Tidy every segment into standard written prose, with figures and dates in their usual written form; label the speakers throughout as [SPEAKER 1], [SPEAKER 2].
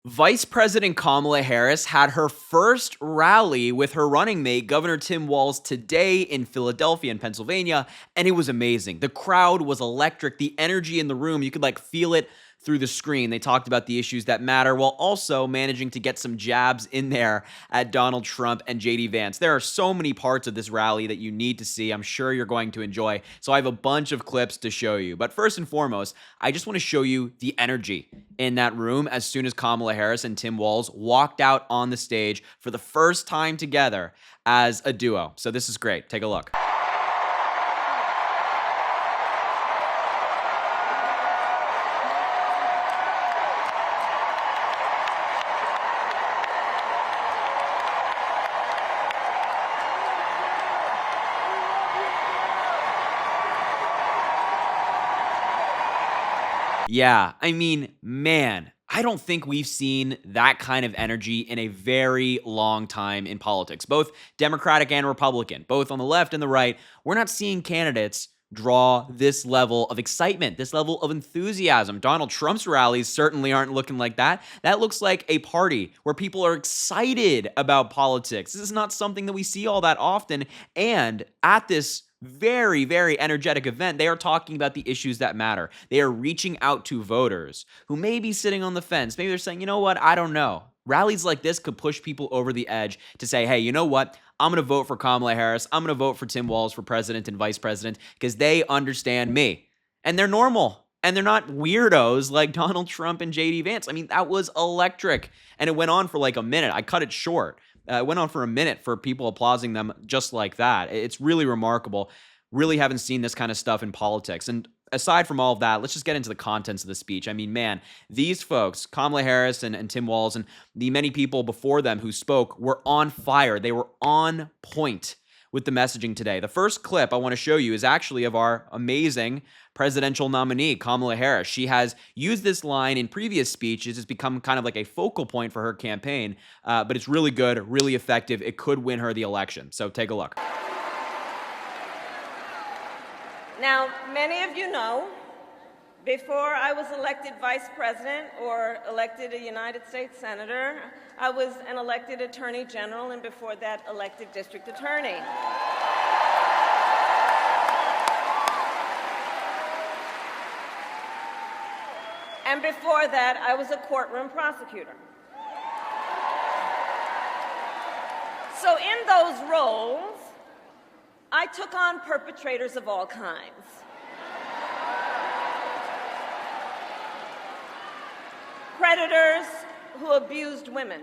[SPEAKER 1] Vice President Kamala Harris had her first rally with her running mate, Governor Tim Walz, today in Philadelphia and Pennsylvania, and it was amazing. The crowd was electric. The energy in the room, you could feel it through the screen. They talked about the issues that matter while also managing to get some jabs in there at Donald Trump and JD Vance. There are so many parts of this rally that you need to see. I'm sure you're going to enjoy. So I have a bunch of clips to show you. But first and foremost, I just want to show you the energy in that room as soon as Kamala Harris and Tim Walz walked out on the stage for the first time together as a duo. So this is great. Take a look. Yeah, I mean, man, I don't think we've seen that kind of energy in a very long time in politics, both Democratic and Republican, both on the left and the right. We're not seeing candidates draw this level of excitement, this level of enthusiasm. Donald Trump's rallies certainly aren't looking like that. That looks like a party where people are excited about politics. This is not something that we see all that often. And at this very, very energetic event, they are talking about the issues that matter. They are reaching out to voters who may be sitting on the fence. Maybe they're saying, you know what, I don't know. Rallies like this could push people over the edge to say, hey, you know what? I'm going to vote for Kamala Harris. I'm going to vote for Tim Walz for president and vice president because they understand me. And they're normal. And they're not weirdos like Donald Trump and JD Vance. I mean, that was electric. And it went on for like a minute. I cut it short. It went on for a minute for people applauding them just like that. It's really remarkable. Really haven't seen this kind of stuff in politics. And aside from all of that, let's just get into the contents of the speech. I mean, man, these folks, Kamala Harris and Tim Walz and the many people before them who spoke were on fire. They were on point with the messaging today. The first clip I want to show you is actually of our amazing presidential nominee, Kamala Harris. She has used this line in previous speeches. It's become kind of like a focal point for her campaign, but it's really good, really effective. It could win her the election. So take a look.
[SPEAKER 2] Now, many of you know, before I was elected vice president or elected a United States senator, I was an elected attorney general, and before that, elected district attorney. And before that, I was a courtroom prosecutor. So in those roles, I took on perpetrators of all kinds. Predators who abused women.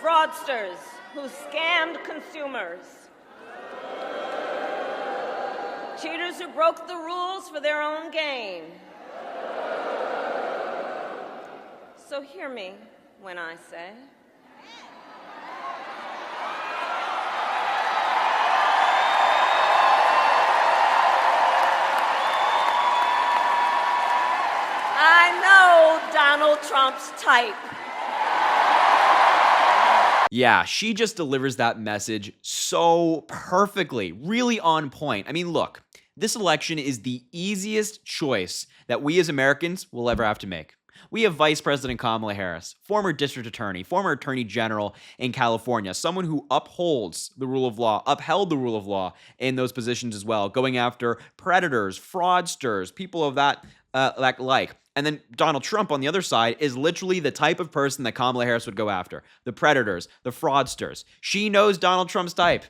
[SPEAKER 2] Fraudsters who scammed consumers. Cheaters who broke the rules for their own gain. So hear me when I say, I know Donald Trump's type.
[SPEAKER 1] Yeah, she just delivers that message so perfectly, really on point. I mean, look, this election is the easiest choice that we as Americans will ever have to make. We have Vice President Kamala Harris, former district attorney, former attorney general in California, someone who upholds the rule of law, upheld the rule of law in those positions as well, going after predators, fraudsters, people of that like. And then Donald Trump on the other side is literally the type of person that Kamala Harris would go after. The predators, the fraudsters. She knows Donald Trump's type.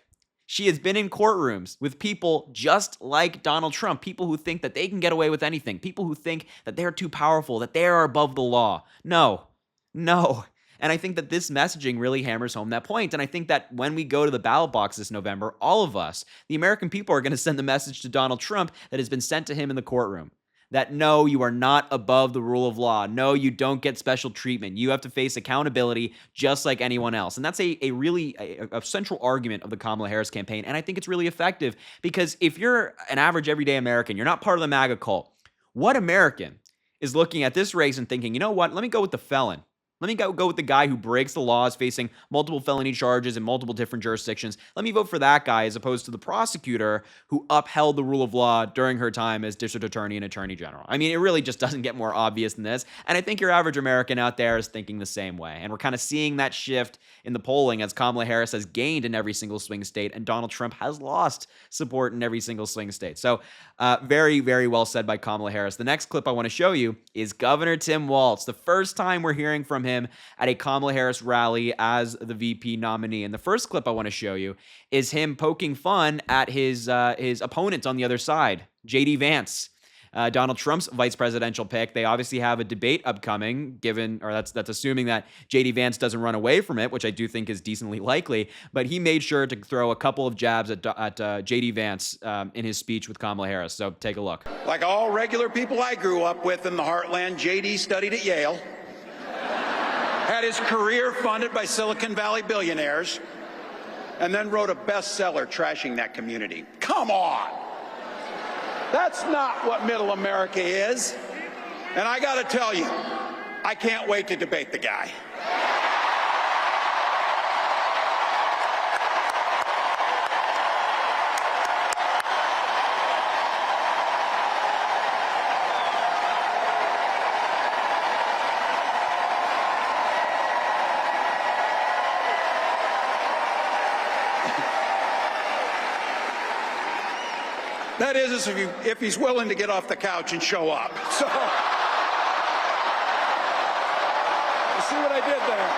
[SPEAKER 1] She has been in courtrooms with people just like Donald Trump, people who think that they can get away with anything, people who think that they're too powerful, that they are above the law. No. And I think that this messaging really hammers home that point. And I think that when we go to the ballot box this November, all of us, the American people, are going to send the message to Donald Trump that has been sent to him in the courtroom. That no, you are not above the rule of law. No, you don't get special treatment. You have to face accountability just like anyone else. And that's a really central argument of the Kamala Harris campaign. And I think it's really effective because if you're an average everyday American, you're not part of the MAGA cult. What American is looking at this race and thinking, you know what, let me go with the felon. Let me go with the guy who breaks the laws, facing multiple felony charges in multiple different jurisdictions. Let me vote for that guy as opposed to the prosecutor who upheld the rule of law during her time as district attorney and attorney general. I mean, it really just doesn't get more obvious than this. And I think your average American out there is thinking the same way. And we're kind of seeing that shift in the polling as Kamala Harris has gained in every single swing state and Donald Trump has lost support in every single swing state. So very, very well said by Kamala Harris. The next clip I want to show you is Governor Tim Waltz. The first time we're hearing from him at a Kamala Harris rally as the VP nominee. And the first clip I want to show you is him poking fun at his opponent on the other side, J.D. Vance. Donald Trump's vice presidential pick. They obviously have a debate upcoming, that's assuming that J.D. Vance doesn't run away from it, which I do think is decently likely. But he made sure to throw a couple of jabs at J.D. Vance in his speech with Kamala Harris. So take a look.
[SPEAKER 3] Like all regular people I grew up with in the heartland, J.D. studied at Yale, had his career funded by Silicon Valley billionaires, and then wrote a bestseller trashing that community. Come on! That's not what middle America is. And I got to tell you, I can't wait to debate the guy. That is if he's willing to get off the couch and show up. So, you see what I did there?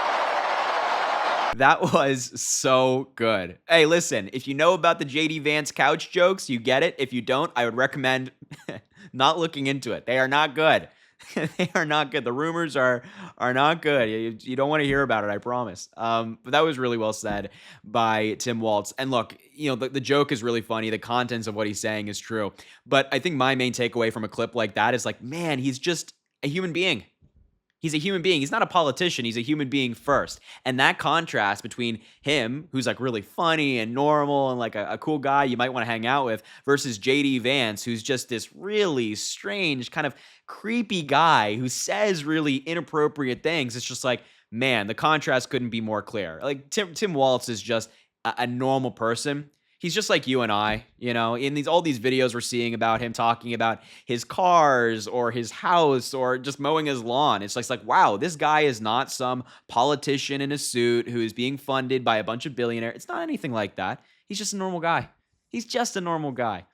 [SPEAKER 1] That was so good. Hey, listen, if you know about the J.D. Vance couch jokes, you get it. If you don't, I would recommend not looking into it. They are not good. They are not good. The rumors are not good. You don't want to hear about it, I promise. But that was really well said by Tim Waltz. And look, the joke is really funny. The contents of what he's saying is true. But I think my main takeaway from a clip like that is like, man, he's just a human being. He's a human being. He's not a politician. He's a human being first. And that contrast between him, who's like really funny and normal and like a cool guy you might want to hang out with, versus J.D. Vance, who's just this really strange, kind of creepy guy who says really inappropriate things. It's just like, man, the contrast couldn't be more clear. Like Tim Waltz is just a normal person. He's just like you and I, in all these videos we're seeing about him talking about his cars or his house or just mowing his lawn. It's just like, wow, this guy is not some politician in a suit who is being funded by a bunch of billionaires. It's not anything like that. He's just a normal guy. He's just a normal guy.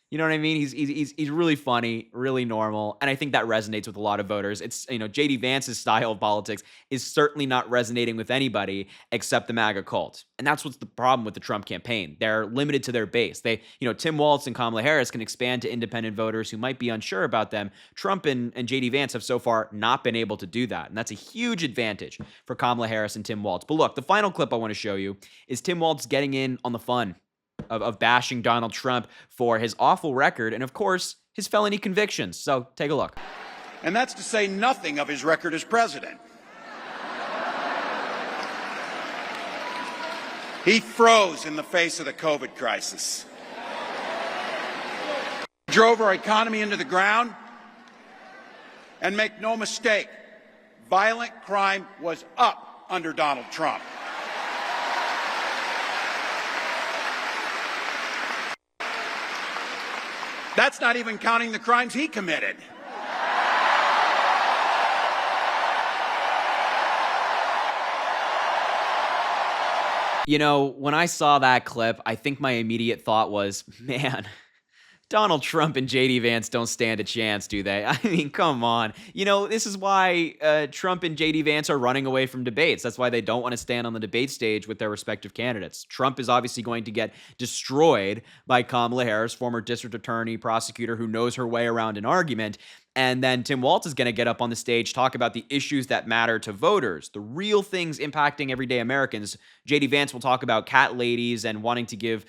[SPEAKER 1] You know what I mean? He's really funny, really normal, and I think that resonates with a lot of voters. It's, J.D. Vance's style of politics is certainly not resonating with anybody except the MAGA cult. And that's what's the problem with the Trump campaign. They're limited to their base. Tim Waltz and Kamala Harris can expand to independent voters who might be unsure about them. Trump and J.D. Vance have so far not been able to do that, and that's a huge advantage for Kamala Harris and Tim Waltz. But look, the final clip I want to show you is Tim Waltz getting in on the fun of bashing Donald Trump for his awful record and, of course, his felony convictions. So take a look.
[SPEAKER 3] And that's to say nothing of his record as president. He froze in the face of the COVID crisis. Drove our economy into the ground. And make no mistake, violent crime was up under Donald Trump. That's not even counting the crimes he committed.
[SPEAKER 1] When I saw that clip, I think my immediate thought was, man, Donald Trump and J.D. Vance don't stand a chance, do they? I mean, come on. This is why Trump and J.D. Vance are running away from debates. That's why they don't want to stand on the debate stage with their respective candidates. Trump is obviously going to get destroyed by Kamala Harris, former district attorney, prosecutor who knows her way around an argument. And then Tim Waltz is going to get up on the stage, talk about the issues that matter to voters, the real things impacting everyday Americans. J.D. Vance will talk about cat ladies and wanting to give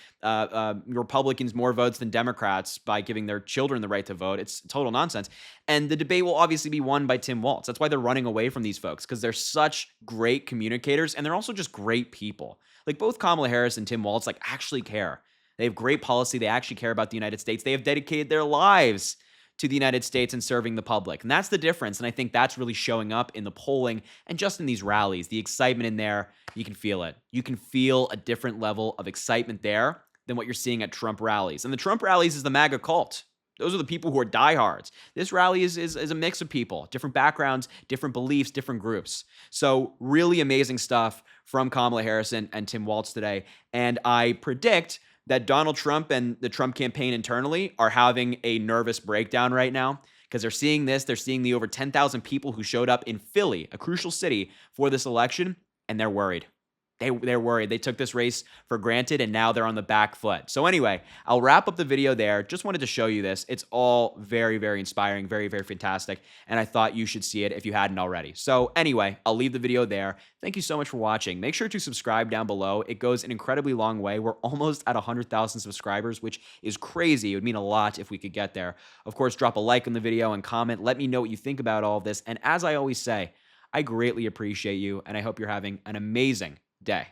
[SPEAKER 1] Republicans more votes than Democrats by giving their children the right to vote. It's total nonsense. And the debate will obviously be won by Tim Waltz. That's why they're running away from these folks, because they're such great communicators and they're also just great people. Like both Kamala Harris and Tim Waltz actually care. They have great policy. They actually care about the United States. They have dedicated their lives to the United States and serving the public. And that's the difference. And I think that's really showing up in the polling and just in these rallies. The excitement in there, you can feel it. You can feel a different level of excitement there than what you're seeing at Trump rallies. And the Trump rallies is the MAGA cult. Those are the people who are diehards. This rally is a mix of people, different backgrounds, different beliefs, different groups. So really amazing stuff from Kamala Harris and Tim Waltz today. And I predict that Donald Trump and the Trump campaign internally are having a nervous breakdown right now because they're seeing this. They're seeing the over 10,000 people who showed up in Philly, a crucial city, for this election, and they're worried. They're worried. They took this race for granted, and now they're on the back foot. So anyway, I'll wrap up the video there. Just wanted to show you this. It's all very, very inspiring, very, very fantastic, and I thought you should see it if you hadn't already. So anyway, I'll leave the video there. Thank you so much for watching. Make sure to subscribe down below. It goes an incredibly long way. We're almost at 100,000 subscribers, which is crazy. It would mean a lot if we could get there. Of course, drop a like on the video and comment. Let me know what you think about all of this. And as I always say, I greatly appreciate you, and I hope you're having an amazing day.